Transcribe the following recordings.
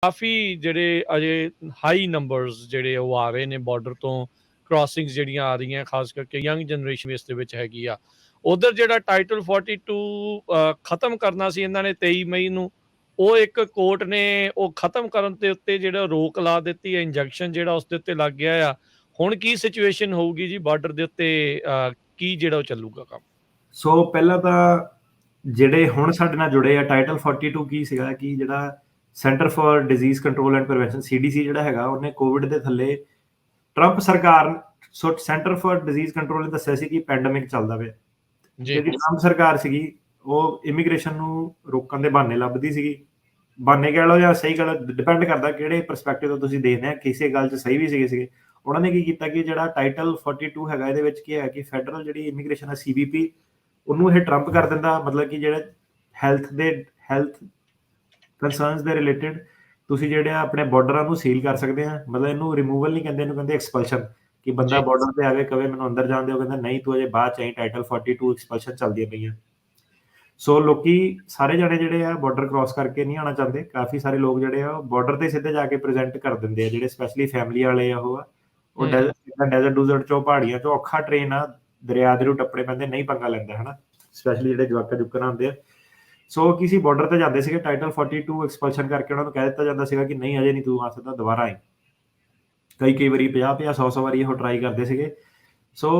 ਕਾਫੀ ਜਿਹੜੇ ਅਜੇ high numbers ਜਿਹੜੇ ਉਹ ਆ ਰਹੇ ਨੇ ਬਾਰਡਰ ਤੋਂ ਕ੍ਰਾਸਿੰਗਸ ਜਿਹੜੀਆਂ ਆ ਰਹੀਆਂ, ਖਾਸ ਕਰਕੇ ਯੰਗ ਜਨਰੇਸ਼ਨ ਇਸ ਦੇ ਵਿੱਚ ਹੈਗੀ ਆ। ਉਧਰ ਜਿਹੜਾ ਟਾਈਟਲ 42 ਖਤਮ ਕਰਨਾ ਸੀ ਇਹਨਾਂ ਨੇ 23 ਮਈ ਨੂੰ, ਉਹ ਇੱਕ ਕੋਰਟ ਨੇ ਉਹ ਖਤਮ ਕਰਨ ਦੇ ਉੱਤੇ ਜਿਹੜਾ ਰੋਕ ਲਾ ਦਿੱਤੀ ਹੈ, ਇੰਜੈਕਸ਼ਨ ਜਿਹੜਾ ਉਸ ਦੇ ਉੱਤੇ ਲੱਗ ਗਿਆ ਆ। ਹੁਣ ਕੀ ਸਿਚੁਏਸ਼ਨ ਹੋਊਗੀ ਜੀ ਬਾਰਡਰ ਦੇ ਉੱਤੇ, ਕੀ ਜਿਹੜਾ ਉਹ ਚੱਲੂਗਾ ਕੰਮ? ਸੋ ਪਹਿਲਾਂ ਤਾਂ ਜਿਹੜੇ ਹੁਣ ਸਾਡੇ ਨਾਲ ਜੁੜੇ ਆ, ਟਾਈਟਲ 42 ਕੀ ਸੀਗਾ ਕਿ ਜਿਹੜਾ center for disease control and prevention CDC ਜਿਹੜਾ ਹੈਗਾ, ਉਹਨੇ ਕੋਵਿਡ ਦੇ ਥੱਲੇ ਟਰੰਪ ਸਰਕਾਰ ਸੈਂਟਰ ਫॉर ਡਿਜ਼ੀਜ਼ ਕੰਟਰੋਲ ਨੇ ਦੱਸਿਆ ਸੀ ਕਿ ਪੈਂਡੇਮਿਕ ਚੱਲਦਾ ਪਿਆ। ਜਿਹੜੀ ਟਰੰਪ ਸਰਕਾਰ ਸੀਗੀ ਉਹ ਇਮੀਗ੍ਰੇਸ਼ਨ ਨੂੰ ਰੋਕਣ ਦੇ ਬਹਾਨੇ ਲੱਭਦੀ ਸੀਗੀ। ਬਹਾਨੇ ਕਹਿ ਲਓ ਜਾਂ ਸਹੀ ਗੱਲ, ਡਿਪੈਂਡ ਕਰਦਾ ਕਿਹੜੇ ਪਰਸਪੈਕਟਿਵ ਤੋਂ ਤੁਸੀਂ ਦੇਖਦੇ ਆ। ਕਿਸੇ ਗੱਲ 'ਚ ਸਹੀ ਵੀ ਸੀਗੇ। ਉਹਨਾਂ ਨੇ ਕੀ ਕੀਤਾ ਕਿ ਜਿਹੜਾ ਟਾਈਟਲ 42 ਹੈਗਾ, ਇਹਦੇ ਵਿੱਚ ਕੀ ਹੈ ਕਿ ਫੈਡਰਲ ਜਿਹੜੀ ਇਮੀਗ੍ਰੇਸ਼ਨ ਹੈ CBP, ਉਹਨੂੰ ਇਹ ਟਰੰਪ ਕਰ ਦਿੰਦਾ। ਮਤਲਬ ਕਿ ਜਿਹੜੇ ਹੈਲਥ ਕੰਸਰਨਸ ਦੇ ਰਿਲੇਟਿਡ ਤੁਸੀਂ ਜਿਹੜੇ ਆਪਣੇ ਬਾਰਡਰਾਂ ਨੂੰ ਸੀਲ ਕਰ ਸਕਦੇ ਆ। ਮਤਲਬ ਇਹਨੂੰ ਰਿਮੂਵਲ ਨਹੀਂ ਕਹਿੰਦੇ, ਇਹਨੂੰ ਕਹਿੰਦੇ ਐਕਸਪਲਸ਼ਨ। ਕਿ ਬੰਦਾ ਬਾਰਡਰ ਤੇ ਆਵੇ, ਕਵੇ ਮੈਨੂੰ ਅੰਦਰ ਜਾਣ ਦਿਓ, ਕਹਿੰਦਾ ਨਹੀਂ ਤੂੰ ਅਜੇ ਬਾਅਦ ਚ ਆਈ, ਟਾਈਟਲ 42 ਐਕਸਪਲਸ਼ਨ ਚੱਲਦੀਆਂ ਪਈਆਂ। ਸੋ ਲੋਕੀ ਸਾਰੇ ਜਣੇ ਜਿਹੜੇ ਆ ਬਾਰਡਰ ਕ੍ਰਾਸ ਕਰਕੇ ਨਹੀਂ ਆਉਣਾ ਚਾਹੁੰਦੇ। ਕਾਫੀ ਸਾਰੇ ਲੋਕ ਜਿਹੜੇ ਆ ਬਾਰਡਰ ਤੇ ਸਿੱਧੇ ਜਾ ਕੇ ਪ੍ਰੈਜ਼ੈਂਟ ਕਰ ਦਿੰਦੇ ਆ, ਜਿਹੜੇ ਸਪੈਸ਼ਲੀ ਫੈਮਿਲੀ ਵਾਲੇ ਆ। ਉਹ ਡੈਜ਼ਰਟ ਚੋਂ ਪਹਾੜੀਆਂ ਚੋਂ ਔਖਾ ਟ੍ਰੇਨ ਆ, ਦਰਿਆ ਦੇ ਨੂੰ ਟੱਪਣੇ ਪੈਂਦੇ, ਨਹੀਂ ਪੰਗਾ ਲੈਂਦਾ ਹਨਾ, ਸਪੈਸ਼ਲੀ ਜਿਹੜੇ ਜੁੱਕਰ ਆਉਂਦੇ ਆ। ਸੋ ਕਿਸੇ ਬਾਰਡਰ ਤੇ ਜਾਂਦੇ ਸੀਗੇ, ਟਾਈਟਲ 42 ਐਕਸਪਲਸ਼ਨ ਕਰਕੇ ਉਹਨਾਂ ਨੂੰ ਕਹਿ ਦਿੱਤਾ ਜਾਂਦਾ ਸੀਗਾ ਕਿ ਨਹੀਂ ਅਜੇ ਨਹੀਂ ਤੂੰ ਆ ਸਕਦਾ, ਦੁਬਾਰਾ ਆਈ। ਕਈ ਵਾਰੀ 50 100 ਵਾਰੀ ਉਹ ਟਰਾਈ ਕਰਦੇ ਸੀਗੇ। ਸੋ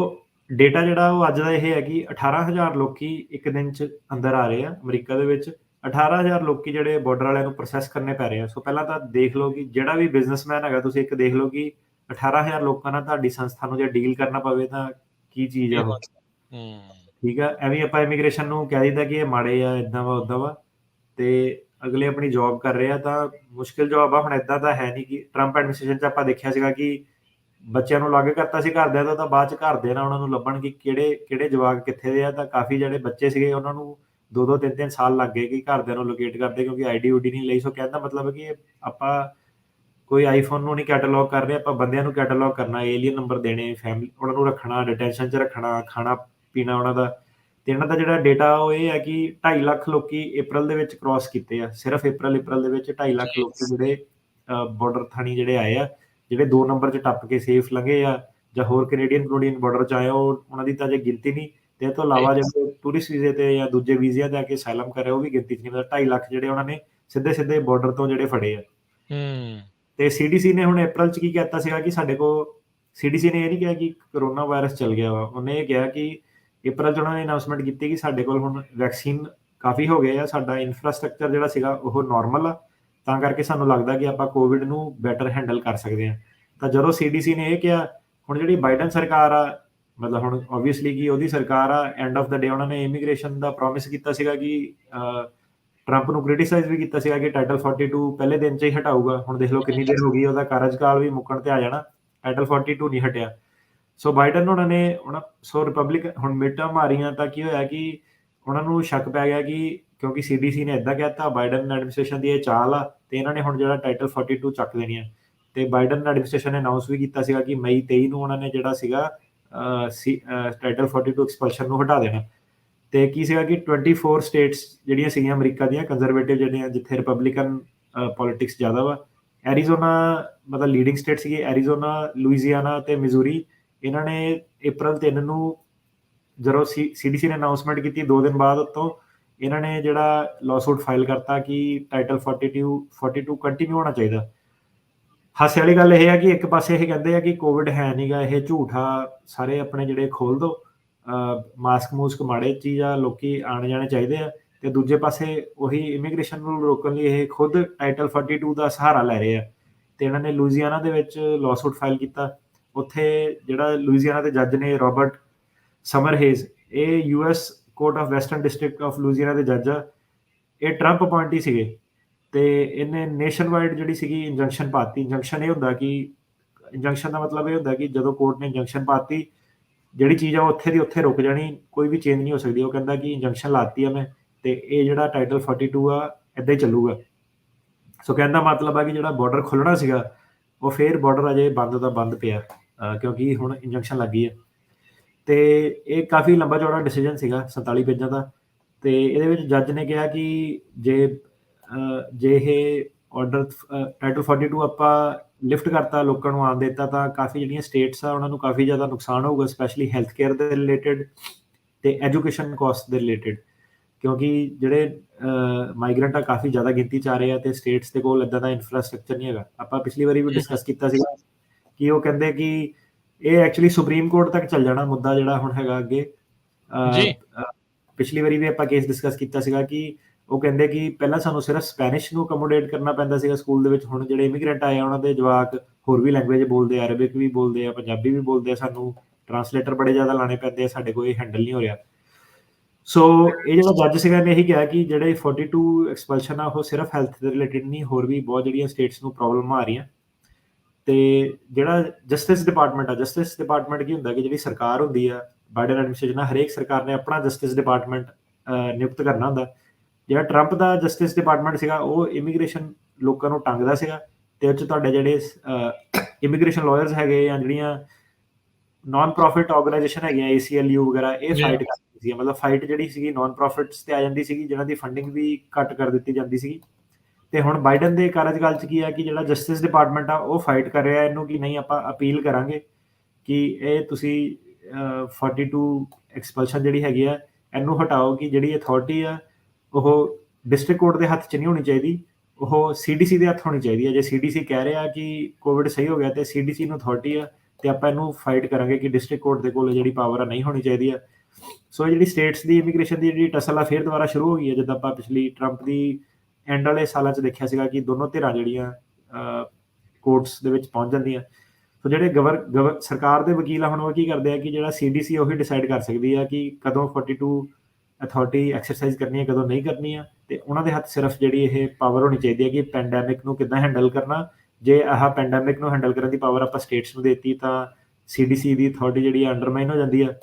ਡੇਟਾ ਜਿਹੜਾ ਉਹ ਅੱਜ ਦਾ ਇਹ ਹੈ ਕਿ 18,000 ਲੋਕੀ ਇੱਕ ਦਿਨ 'ਚ ਅੰਦਰ ਆ ਰਹੇ ਆ ਅਮਰੀਕਾ ਦੇ ਵਿੱਚ। 18,000 ਲੋਕੀ ਜਿਹੜੇ ਬਾਰਡਰ ਵਾਲਿਆਂ ਨੂੰ ਪ੍ਰੋਸੈਸ ਕਰਨੇ ਪੈ ਰਹੇ ਆ। ਸੋ ਪਹਿਲਾਂ ਤਾਂ ਦੇਖ ਲਓ ਕਿ ਜਿਹੜਾ ਵੀ ਬਿਜ਼ਨਸਮੈਨ ਹੈਗਾ, ਤੁਸੀਂ ਇੱਕ ਦੇਖ ਲਓ ਕਿ 18,000 ਲੋਕਾਂ ਨਾਲ ਤੁਹਾਡੀ ਸੰਸਥਾ ਨੂੰ ਜੇ ਡੀਲ ਕਰਨਾ ਪਵੇ ਤਾਂ ਕੀ ਚੀਜ਼ ਆ ਉਹ। ਠੀਕ ਆ, ਐਵੇਂ ਆਪਾਂ ਇਮੀਗ੍ਰੇਸ਼ਨ ਨੂੰ ਕਹਿ ਦਿੰਦਾ ਕਿ ਇਹ ਮਾੜੇ ਆ, ਇੱਦਾਂ ਵਾ ਉੱਦਾਂ ਵਾ, ਤੇ ਅਗਲੇ ਆਪਣੀ ਜੌਬ ਕਰ ਰਹੇ ਆ ਤਾਂ ਮੁਸ਼ਕਿਲ ਜੌਬ ਆ। ਹੁਣ ਇੱਦਾਂ ਤਾਂ ਹੈ ਨਹੀਂ ਕਿ ਟਰੰਪ ਐਡਮਿਨਿਸਟ੍ਰੇਸ਼ਨ 'ਚ ਆਪਾਂ ਦੇਖਿਆ ਸੀਗਾ ਕਿ ਬੱਚਿਆਂ ਨੂੰ ਅਲੱਗ ਕਰਤਾ ਸੀ ਘਰਦਿਆਂ ਤੋਂ, ਤਾਂ ਬਾਅਦ 'ਚ ਘਰਦੇ ਨਾਲ ਉਹਨਾਂ ਨੂੰ ਲੱਭਣ ਕਿ ਕਿਹੜੇ ਜਵਾਕ ਕਿੱਥੇ ਦੇ ਆ। ਤਾਂ ਕਾਫੀ ਜਿਹੜੇ ਬੱਚੇ ਸੀਗੇ ਉਹਨਾਂ ਨੂੰ 2-2 3-3 ਸਾਲ ਲੱਗ ਗਏ ਕਿ ਘਰਦਿਆਂ ਨੂੰ ਲੋਕੇਟ ਕਰਦੇ, ਕਿਉਂਕਿ ID ਉਡੀ ਨਹੀਂ ਲਈ। ਸੋ ਕਹਿਣ ਦਾ ਮਤਲਬ ਕਿ ਆਪਾਂ ਕੋਈ ਆਈਫੋਨ ਨੂੰ ਨਹੀਂ ਕੈਟਾਲੌਗ ਕਰ ਰਹੇ, ਆਪਾਂ ਬੰਦਿਆਂ ਨੂੰ ਕੈਟਾਲੌਗ ਕਰਨਾ, ਏਲੀਅਨ ਨੰਬਰ ਦੇਣੇ, ਫੈਮਿਲੀ ਉਹਨਾਂ ਨੂੰ ਰੱਖਣਾ, ਡਿਟੈਂਸ਼ਨ 'ਚ ਰੱਖਣਾ, ਖਾਣਾ ਪੀਣਾ ਉਹਨਾਂ ਦਾ। ਤੇ ਇਹਨਾਂ ਦਾ ਜਿਹੜਾ ਡੇਟਾ ਉਹ ਇਹ ਹੈ ਕਿ 2.5 ਲੱਖ ਲੋਕੀ ਅਪ੍ਰੈਲ ਦੇ ਵਿੱਚ ਕ੍ਰਾਸ ਕੀਤੇ ਆ। ਸਿਰਫ ਅਪ੍ਰੈਲ ਦੇ ਵਿੱਚ 2.5 ਲੱਖ ਲੋਕੀ ਜਿਹੜੇ ਬਾਰਡਰ ਥਾਣੀ ਜਿਹੜੇ ਆਏ ਆ, ਜਿਹੜੇ 2 ਨੰਬਰ 'ਚ ਟੱਪ ਕੇ ਸੇਫ ਲੰਘੇ ਆ ਜਾਂ ਹੋਰ ਕੈਨੇਡੀਅਨ ਬਾਰਡਰ 'ਚ ਆਏ, ਉਹਨਾਂ ਦੀ ਤਾਂ ਜੇ ਗਿਣਤੀ ਨਹੀਂ। ਤੇ ਇਹ ਤੋਂ ਇਲਾਵਾ ਜਿਹੜੇ ਟੂਰਿਸਟ ਵੀਜ਼ੇ ਤੇ ਜਾਂ ਦੂਜੇ ਵੀਜ਼ਿਆਂ ਤੇ ਆ ਕੇ ਅਸਾਈਲਮ ਕਰੇ, ਉਹ ਵੀ ਗਿਣਤੀ 'ਚ ਨਹੀਂ। ਮਤਲਬ 2.5 ਲੱਖ ਜਿਹੜੇ ਉਹਨਾਂ ਨੇ ਸਿੱਧੇ ਬਾਰਡਰ ਤੋਂ ਜਿਹੜੇ ਫੜੇ ਆ। ਤੇ CDC ਨੇ ਹੁਣ ਅਪ੍ਰੈਲ 'ਚ ਕੀ ਕਹਿਤਾ ਸੀਗਾ ਕਿ ਸਾਡੇ ਕੋਲ, CDC ਨੇ ਇਹ ਨਹੀਂ ਕਿਹਾ ਕਿ ਕਰੋਨਾ ਵਾਇਰਸ ਚੱਲ ਗਿਆ ਵਾ। ਉਹਨੇ ਇਹ ਕਿਹਾ ਕਿ ਅਪ੍ਰੈਲ 'ਚ ਉਹਨਾਂ ਨੇ ਅਨਾਊਂਸਮੈਂਟ ਕੀਤੀ ਕਿ ਸਾਡੇ ਕੋਲ ਹੁਣ ਵੈਕਸੀਨ ਕਾਫੀ ਹੋ ਗਏ ਆ, ਸਾਡਾ ਇਨਫਰਾਸਟ੍ਰਕਚਰ ਜਿਹੜਾ ਸੀਗਾ ਉਹ ਨਾਰਮਲ ਆ, ਤਾਂ ਕਰਕੇ ਸਾਨੂੰ ਲੱਗਦਾ ਕਿ ਆਪਾਂ ਕੋਵਿਡ ਨੂੰ ਬੈਟਰ ਹੈਂਡਲ ਕਰ ਸਕਦੇ ਹਾਂ। ਤਾਂ ਜਦੋਂ CDC ਨੇ ਇਹ ਕਿਹਾ, ਹੁਣ ਜਿਹੜੀ ਬਾਈਡਨ ਸਰਕਾਰ ਆ, ਮਤਲਬ ਹੁਣ ਓਬਵੀਅਸਲੀ ਕਿ ਉਹਦੀ ਸਰਕਾਰ ਆ, ਐਂਡ ਆਫ ਦਾ ਡੇ ਉਹਨਾਂ ਨੇ ਇਮੀਗ੍ਰੇਸ਼ਨ ਦਾ ਪ੍ਰੋਮਿਸ ਕੀਤਾ ਸੀਗਾ ਕਿ ਟਰੰਪ ਨੂੰ ਕ੍ਰਿਟੀਸਾਈਜ਼ ਵੀ ਕੀਤਾ ਸੀਗਾ ਕਿ ਟਾਈਟਲ 42 ਪਹਿਲੇ ਦਿਨ 'ਚ ਹੀ ਹਟਾਊਗਾ। ਹੁਣ ਦੇਖ ਲਓ ਕਿੰਨੀ ਦੇਰ ਹੋ ਗਈ, ਉਹਦਾ ਕਾਰਜਕਾਲ ਵੀ ਮੁੱਕਣ ਤੇ ਆ ਜਾਣਾ, ਟਾਈਟਲ 42 ਨਹੀਂ ਹਟਿਆ। ਸੋ ਬਾਈਡਨ ਉਹਨਾਂ ਨੇ ਸੋ ਰਿਪਬਲਿਕ ਹੁਣ ਮਿਡ ਟਰਮ ਆ ਰਹੀਆਂ, ਤਾਂ ਕੀ ਹੋਇਆ ਕਿ ਉਹਨਾਂ ਨੂੰ ਸ਼ੱਕ ਪੈ ਗਿਆ ਕਿ ਕਿਉਂਕਿ CDC ਨੇ ਇੱਦਾਂ ਕਹਿਤਾ, ਬਾਈਡਨ ਐਡਮਿਨਿਸਟ੍ਰੇਸ਼ਨ ਦੀ ਇਹ ਚਾਲ ਆ, ਤੇ ਇਹਨਾਂ ਨੇ ਹੁਣ ਜਿਹੜਾ ਟਾਈਟਲ 42 ਚੱਕ ਦੇਣੀ ਆ। ਤੇ ਬਾਈਡਨ ਐਡਮਿਨਿਸਟ੍ਰੇਸ਼ਨ ਨੇ ਅਨਾਊਂਸ ਵੀ ਕੀਤਾ ਸੀਗਾ ਕਿ ਮਈ 23 ਨੂੰ ਉਹਨਾਂ ਨੇ ਜਿਹੜਾ ਸੀਗਾ ਟਾਈਟਲ 42 ਐਕਸਪਲਸ਼ਨ ਨੂੰ ਹਟਾ ਦੇਣਾ। ਤੇ ਕੀ ਸੀਗਾ ਕਿ 24 ਸਟੇਟਸ ਜਿਹੜੀਆਂ ਸੀਗੀਆਂ ਅਮਰੀਕਾ ਦੀਆਂ ਕੰਜ਼ਰਵੇਟਿਵ ਜਿਹੜੀਆਂ, ਜਿੱਥੇ ਰਿਪਬਲਿਕਨ ਪੋਲਿਟਿਕਸ ਜ਼ਿਆਦਾ ਵਾ, ਐਰੀਜ਼ੋਨਾ ਮਤਲਬ ਲੀਡਿੰਗ ਸਟੇਟ ਸੀਗੀ, ਐਰੀਜ਼ੋਨਾ, ਲੁਈਜ਼ੀਆਨਾ ਤੇ ਮਿਜ਼ੂਰੀ। ਇਹਨਾਂ ਨੇ ਅਪ੍ਰੈਲ 3 ਨੂੰ ਜਦੋਂ CDC ਨੇ ਅਨਾਊਂਸਮੈਂਟ ਕੀਤੀ, 2 ਦਿਨ ਬਾਅਦ ਉੱਤੋਂ ਇਹਨਾਂ ਨੇ ਜਿਹੜਾ ਲੌਸੂਟ ਫਾਈਲ ਕਰਤਾ ਕਿ ਟਾਈਟਲ 42 ਕੰਟੀਨਿਊ ਹੋਣਾ ਚਾਹੀਦਾ। ਹਾਸੇ ਵਾਲੀ ਗੱਲ ਇਹ ਹੈ ਕਿ ਇੱਕ ਪਾਸੇ ਇਹ ਕਹਿੰਦੇ ਆ ਕਿ ਕੋਵਿਡ ਹੈ ਨਹੀਂਗਾ, ਇਹ ਝੂਠਾ, ਸਾਰੇ ਆਪਣੇ ਜਿਹੜੇ ਖੋਲ ਦੋ, ਮਾਸਕ ਮੂਸਕ ਮਾੜੇ ਚੀਜ਼ ਆ, ਲੋਕੀ ਆਣੇ ਜਾਣੇ ਚਾਹੀਦੇ ਆ। ਤੇ ਦੂਜੇ ਪਾਸੇ ਉਹੀ ਇਮੀਗ੍ਰੇਸ਼ਨ ਨੂੰ ਰੋਕਣ ਲਈ ਇਹ ਖੁਦ ਟਾਈਟਲ 42 ਦਾ ਸਹਾਰਾ ਲੈ ਰਹੇ ਆ। ਤੇ ਇਹਨਾਂ ਨੇ ਲੁਈਜ਼ੀਆਨਾ ਦੇ ਵਿੱਚ ਲੌਸੂਟ ਫਾਈਲ ਕੀਤਾ। ਉੱਥੇ ਜਿਹੜਾ ਲੁਈਜ਼ੀਆਨਾ ਦੇ ਜੱਜ ਨੇ, ਰੋਬਰਟ ਸਮਰਹੇਜ਼, ਇਹ US court of western district of Louisiana ਦੇ ਜੱਜ ਆ। ਇਹ ਟਰੰਪ ਅਪੁਆਇੰਟੀ ਸੀਗੇ, ਤੇ ਇਹਨੇ ਨੇਸ਼ਨ ਵਾਈਡ ਜਿਹੜੀ ਸੀਗੀ ਇੰਜੰਕਸ਼ਨ ਪਾਤੀ। ਇੰਜੰਕਸ਼ਨ ਇਹ ਹੁੰਦਾ ਕਿ ਇੰਜੰਕਸ਼ਨ ਦਾ ਮਤਲਬ ਇਹ ਹੁੰਦਾ ਕਿ ਜਦੋਂ ਕੋਰਟ ਨੇ ਇੰਜੰਕਸ਼ਨ ਪਾਤੀ, ਜਿਹੜੀ ਚੀਜ਼ ਆ ਉੱਥੇ ਦੀ ਉੱਥੇ ਰੁਕ ਜਾਣੀ, ਕੋਈ ਵੀ ਚੇਂਜ ਨਹੀਂ ਹੋ ਸਕਦੀ। ਉਹ ਕਹਿੰਦਾ ਕਿ ਇੰਜੰਕਸ਼ਨ ਲਾਤੀ ਆ ਮੈਂ, ਤੇ ਇਹ ਜਿਹੜਾ ਟਾਈਟਲ 42 ਆ ਇੱਦਾਂ ਹੀ ਚੱਲੂਗਾ। ਸੋ ਕਹਿੰਦਾ ਮਤਲਬ ਆ ਕਿ ਜਿਹੜਾ ਬਾਰਡਰ ਖੁੱਲ੍ਹਣਾ ਸੀਗਾ, ਉਹ ਫੇਰ ਬਾਰਡਰ ਅਜੇ ਬੰਦ ਦਾ ਬੰਦ ਪਿਆ, ਕਿਉਂਕਿ ਹੁਣ ਇੰਜੰਕਸ਼ਨ ਲੱਗ ਗਈ ਹੈ। ਤੇ ਇਹ ਕਾਫੀ ਲੰਬਾ ਚੌੜਾ ਡਿਸੀਜਨ ਸੀਗਾ, 47 ਪੇਜਾਂ ਦਾ। ਤੇ ਇਹਦੇ ਵਿੱਚ ਜੱਜ ਨੇ ਕਿਹਾ ਕਿ ਜੇ ਇਹ ਆਰਡਰ ਟਾਈਟਲ 42 ਆਪਾਂ ਲਿਫਟ ਕਰਤਾ, ਲੋਕਾਂ ਨੂੰ ਆਉਣ ਦਿੱਤਾ, ਤਾਂ ਕਾਫੀ ਜਿਹੜੀਆਂ ਸਟੇਟਸ ਆ ਉਹਨਾਂ ਨੂੰ ਕਾਫੀ ਜ਼ਿਆਦਾ ਨੁਕਸਾਨ ਹੋਊਗਾ, ਸਪੈਸ਼ਲੀ ਹੈਲਥ ਕੇਅਰ ਦੇ ਰਿਲੇਟਡ ਤੇ ਐਜੂਕੇਸ਼ਨ ਕਾਸਟ ਦੇ ਰਿਲੇਟਡ, ਕਿਉਂਕਿ ਜਿਹੜੇ ਮਾਈਗ੍ਰੈਂਟ ਆ ਕਾਫੀ ਜ਼ਿਆਦਾ ਗਿਣਤੀ 'ਚ ਆ ਰਹੇ ਆ ਤੇ ਸਟੇਟਸ ਦੇ ਕੋਲ ਇੱਦਾਂ ਦਾ ਇਨਫਰਾਸਟ੍ਰਕਚਰ ਨਹੀਂ ਹੈਗਾ। ਆਪਾਂ ਪਿਛਲੀ ਵਾਰੀ ਵੀ ਡਿਸਕਸ ਕੀਤਾ ਸੀਗਾ ਕਿ ਉਹ ਕਹਿੰਦੇ ਕਿ ਇਹ ਐਕਚੁਅਲੀ ਸੁਪਰੀਮ ਕੋਰਟ ਤੱਕ ਚੱਲ ਜਾਣਾ ਮੁੱਦਾ ਜਿਹੜਾ ਹੁਣ ਹੈਗਾ ਅੱਗੇ। ਜੀ ਪਿਛਲੀ ਵਾਰੀ ਵੀ ਆਪਾਂ ਕੇਸ ਡਿਸਕਸ ਕੀਤਾ ਸੀਗਾ ਕਿ ਉਹ ਕਹਿੰਦੇ ਕਿ ਪਹਿਲਾਂ ਸਾਨੂੰ ਸਿਰਫ ਸਪੈਨਿਸ਼ ਨੂੰ ਅਕੋਮੋਡੇਟ ਕਰਨਾ ਪੈਂਦਾ ਸੀਗਾ ਸਕੂਲ ਦੇ ਵਿੱਚ, ਹੁਣ ਜਿਹੜੇ ਇਮੀਗ੍ਰੈਂਟ ਆਏ ਆ ਉਹਨਾਂ ਦੇ ਜਵਾਕ ਹੋਰ ਵੀ ਲੈਂਗੁਏਜ ਬੋਲਦੇ ਆ, ਅਰਬਿਕ ਵੀ ਬੋਲਦੇ ਆ, ਪੰਜਾਬੀ ਵੀ ਬੋਲਦੇ ਆ, ਸਾਨੂੰ ਟਰਾਂਸਲੇਟਰ ਬੜੇ ਜ਼ਿਆਦਾ ਲਾਣੇ ਪੈਂਦੇ ਆ, ਸਾਡੇ ਕੋਲ ਇਹ ਹੈਂਡਲ ਨਹੀਂ ਹੋ ਰਿਹਾ। ਸੋ ਇਹ ਜਿਹੜਾ ਜੱਜ ਸੀਗਾ ਨੇ ਇਹੀ ਕਿਹਾ ਕਿ ਜਿਹੜੇ 42 ਐਕਸਪਲਸ਼ਨ ਆ ਉਹ ਸਿਰਫ ਹੈਲਥ ਦੇ ਰਿਲੇਟਡ ਨਹੀਂ, ਹੋਰ ਵੀ ਬਹੁਤ ਜਿਹੜੀਆਂ ਸਟੇਟਸ ਨੂੰ ਪ੍ਰੋਬਲਮ ਆ ਰਹੀਆਂ। ਤੇ ਜਿਹੜਾ ਜਸਟਿਸ ਡਿਪਾਰਟਮੈਂਟ ਆ, ਜਸਟਿਸ ਡਿਪਾਰਟਮੈਂਟ ਕੀ ਹੁੰਦਾ ਕਿ ਜਿਹੜੀ ਸਰਕਾਰ ਹੁੰਦੀ ਆ ਬਾਈਡਨ ਐਡਮਿਨਿਸਟ੍ਰੇਸ਼ਨ, ਹਰੇਕ ਸਰਕਾਰ ਨੇ ਆਪਣਾ ਜਸਟਿਸ ਡਿਪਾਰਟਮੈਂਟ ਨਿਯੁਕਤ ਕਰਨਾ ਹੁੰਦਾ। ਜਿਹੜਾ ਟਰੰਪ ਦਾ ਜਸਟਿਸ ਡਿਪਾਰਟਮੈਂਟ ਸੀਗਾ ਉਹ ਇਮੀਗ੍ਰੇਸ਼ਨ ਲੋਕਾਂ ਨੂੰ ਟੰਗਦਾ ਸੀਗਾ, ਤੇ ਉਹ 'ਚ ਤੁਹਾਡੇ ਜਿਹੜੇ ਇਮੀਗ੍ਰੇਸ਼ਨ ਲਾਇਰਸ ਹੈਗੇ ਜਾਂ ਜਿਹੜੀਆਂ ਨਾਨ ਪ੍ਰੋਫਿਟ ਆਰਗੇਨਾਈਜੇਸ਼ਨ ਹੈਗੀਆਂ ACLU ਵਗੈਰਾ, ਇਹ ਫਾਈਟ ਕਰਦੀ ਸੀ। ਮਤਲਬ ਫਾਈਟ ਜਿਹੜੀ ਸੀਗੀ ਨਾਨ ਪ੍ਰੋਫਿਟਸ ਤੇ ਆ ਜਾਂਦੀ ਸੀਗੀ, ਜਿਹਨਾਂ ਦੀ ਫੰਡਿੰਗ ਵੀ ਘੱਟ ਕਰ ਦਿੱਤੀ ਜਾਂਦੀ ਸੀਗੀ। ਤੇ ਹੁਣ ਬਾਈਡਨ ਦੇ ਕਾਰਜਕਾਲ 'ਚ ਕੀ ਆ ਕਿ ਜਿਹੜਾ ਜਸਟਿਸ ਡਿਪਾਰਟਮੈਂਟ ਆ ਉਹ ਫਾਈਟ ਕਰ ਰਿਹਾ ਇਹਨੂੰ ਕਿ ਨਹੀਂ, ਆਪਾਂ ਅਪੀਲ ਕਰਾਂਗੇ ਕਿ ਇਹ ਤੁਸੀਂ 42 ਐਕਸਪਲਸ਼ਨ ਜਿਹੜੀ ਹੈਗੀ ਆ ਇਹਨੂੰ ਹਟਾਓ, ਕਿ ਜਿਹੜੀ ਅਥਾਰਟੀ ਆ ਉਹ ਡਿਸਟ੍ਰਿਕਟ ਕੋਰਟ ਦੇ ਹੱਥ 'ਚ ਨਹੀਂ ਹੋਣੀ ਚਾਹੀਦੀ, ਉਹ CDC ਦੇ ਹੱਥ ਹੋਣੀ ਚਾਹੀਦੀ ਹੈ। ਜੇ CDC ਕਹਿ ਰਿਹਾ ਕਿ ਕੋਵਿਡ ਸਹੀ ਹੋ ਗਿਆ ਤੇ CDC ਨੂੰ ਅਥਾਰਟੀ ਆ, ਤੇ ਆਪਾਂ ਇਹਨੂੰ ਫਾਈਟ ਕਰਾਂਗੇ ਕਿ ਡਿਸਟ੍ਰਿਕਟ ਕੋਰਟ ਦੇ ਕੋਲ ਜਿਹੜੀ ਪਾਵਰ ਆ ਨਹੀਂ ਹੋਣੀ ਚਾਹੀਦੀ ਆ। ਸੋ ਜਿਹੜੀ ਸਟੇਟਸ ਦੀ ਇਮੀਗ੍ਰੇਸ਼ਨ ਦੀ ਜਿਹੜੀ ਟਸਲ ਆ ਫਿਰ ਦੁਬਾਰਾ ਸ਼ੁਰੂ ਹੋ ਗਈ ਹੈ, ਜਿੱਦਾਂ ਆਪਾਂ ਪਿਛਲੀ ਟਰੰਪ ਦੀ ਐਂਡ ਵਾਲੇ ਸਾਲਾਂ 'ਚ ਦੇਖਿਆ ਸੀਗਾ ਕਿ ਦੋਨੋਂ ਧਿਰਾਂ ਜਿਹੜੀਆਂ ਕੋਰਟਸ ਦੇ ਵਿੱਚ ਪਹੁੰਚ ਜਾਂਦੀਆਂ। ਸੋ ਜਿਹੜੇ ਸਰਕਾਰ ਦੇ ਵਕੀਲ ਆ ਹੁਣ ਉਹ ਕੀ ਕਰਦੇ ਆ ਕਿ ਜਿਹੜਾ CDC ਉਹੀ ਡਿਸਾਈਡ ਕਰ ਸਕਦੀ ਆ ਕਿ ਕਦੋਂ 42 ਅਥਾਰਟੀ ਐਕਸਰਸਾਈਜ਼ ਕਰਨੀ ਹੈ, ਕਦੋਂ ਨਹੀਂ ਕਰਨੀ ਆ, ਤੇ ਉਹਨਾਂ ਦੇ ਹੱਥ ਸਿਰਫ ਜਿਹੜੀ ਇਹ ਪਾਵਰ ਹੋਣੀ ਚਾਹੀਦੀ ਹੈ ਕਿ ਪੈਂਡੈਮਿਕ ਨੂੰ ਕਿੱਦਾਂ ਹੈਂਡਲ ਕਰਨਾ। ਜੇ ਆਹ ਪੈਂਡੈਮਿਕ ਨੂੰ ਹੈਂਡਲ ਕਰਨ ਦੀ ਪਾਵਰ ਆਪਾਂ ਸਟੇਟਸ ਨੂੰ ਦੇਤੀ ਤਾਂ CDC ਦੀ ਅਥਾਰਟੀ ਜਿਹੜੀ ਆ ਅੰਡਰਮਾਈਨ ਹੋ ਜਾਂਦੀ ਆ।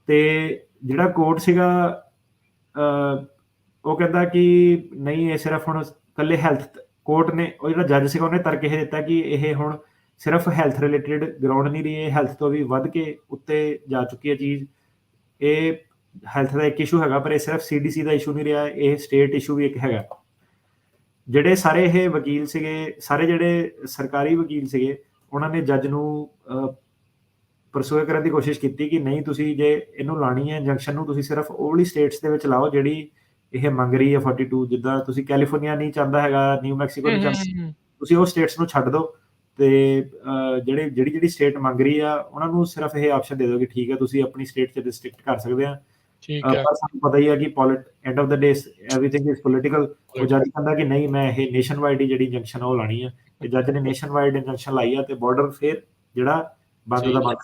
ਤੇ ਜਿਹੜਾ ਕੋਰਟ ਸੀਗਾ ਉਹ ਕਹਿੰਦਾ ਕਿ ਨਹੀਂ, ਇਹ ਸਿਰਫ ਹੁਣ ਇਕੱਲੇ ਹੈਲਥ, ਕੋਰਟ ਨੇ ਉਹ ਜਿਹੜਾ ਜੱਜ ਸੀਗਾ ਉਹਨੇ ਤਰਕ ਇਹ ਦਿੱਤਾ ਕਿ ਇਹ ਹੁਣ ਸਿਰਫ ਹੈਲਥ ਰਿਲੇਟਡ ਗਰਾਊਂਡ ਨਹੀਂ ਰਹੀ, ਇਹ ਹੈਲਥ ਤੋਂ ਵੀ ਵੱਧ ਕੇ ਉੱਤੇ ਜਾ ਚੁੱਕੀ ਹੈ ਚੀਜ਼। ਇਹ ਹੈਲਥ ਦਾ ਇੱਕ ਇਸ਼ੂ ਹੈਗਾ, ਪਰ ਇਹ ਸਿਰਫ CDC ਦਾ ਇਸ਼ੂ ਨਹੀਂ ਰਿਹਾ, ਇਹ ਸਟੇਟ ਇਸ਼ੂ ਵੀ ਇੱਕ ਹੈਗਾ। ਜਿਹੜੇ ਸਾਰੇ ਇਹ ਵਕੀਲ ਸੀਗੇ, ਸਾਰੇ ਜਿਹੜੇ ਸਰਕਾਰੀ ਵਕੀਲ ਸੀਗੇ, ਉਹਨਾਂ ਨੇ ਜੱਜ ਨੂੰ ਪਰਸੂਏ ਕਰਨ ਦੀ ਕੋਸ਼ਿਸ਼ ਕੀਤੀ ਕਿ ਨਹੀਂ, ਤੁਸੀਂ ਜੇ ਇਹਨੂੰ ਲਾਣੀ ਹੈ ਇੰਜੰਕਸ਼ਨ ਨੂੰ, ਤੁਸੀਂ ਸਿਰਫ ਉਹ ਵਾਲੀ ਸਟੇਟਸ ਦੇ ਵਿੱਚ ਲਾਓ ਜਿਹੜੀ ਇਹ ਮੰਗ ਰਹੀ ਹੈ 42। ਜਿੱਦਾਂ ਤੁਸੀਂ ਕੈਲੀਫੋਰਨੀਆ ਨਹੀਂ ਚਾਹੁੰਦਾ ਹੈਗਾ, ਨਿਊ ਮੈਕਸੀਕੋ ਨਹੀਂ ਚਾਹੁੰਦਾ, ਤੁਸੀਂ ਉਹ ਸਟੇਟਸ ਨੂੰ ਛੱਡ ਦਿਓ ਤੇ ਜਿਹੜੀ ਸਟੇਟ ਮੰਗ ਰਹੀ ਆ ਉਹਨਾਂ ਨੂੰ ਸਿਰਫ ਇਹ ਆਪਸ਼ਨ ਦੇ ਦਿਓ ਕਿ ਠੀਕ ਹੈ, ਤੁਸੀਂ ਆਪਣੀ ਸਟੇਟ 'ਚ ਰਿਸਟ੍ਰਿਕਟ ਕਰ ਸਕਦੇ ਆ। ਪਰ ਸਾਨੂੰ ਪਤਾ ਹੀ ਆ ਕਿ end of the day everything is political. ਉਹ ਜੱਜ ਕਹਿੰਦਾ ਕਿ ਨਹੀਂ, ਮੈਂ ਇਹ ਨੇਸ਼ਨ ਵਾਈਡ ਹੀ ਜਿਹੜੀ ਇੰਜੰਕਸ਼ਨ ਆ ਉਹ ਲਾਣੀ ਆ, ਤੇ ਜੱਜ ਨੇ ਨੇਸ਼ਨ ਵਾਈਡ ਇੰਜੰਕਸ਼ਨ ਲਾਈ ਆ, ਤੇ ਬਾਰਡਰ ਫਿਰ ਜਿਹੜਾ ਬੰਦ ਦਾ ਬੰਦ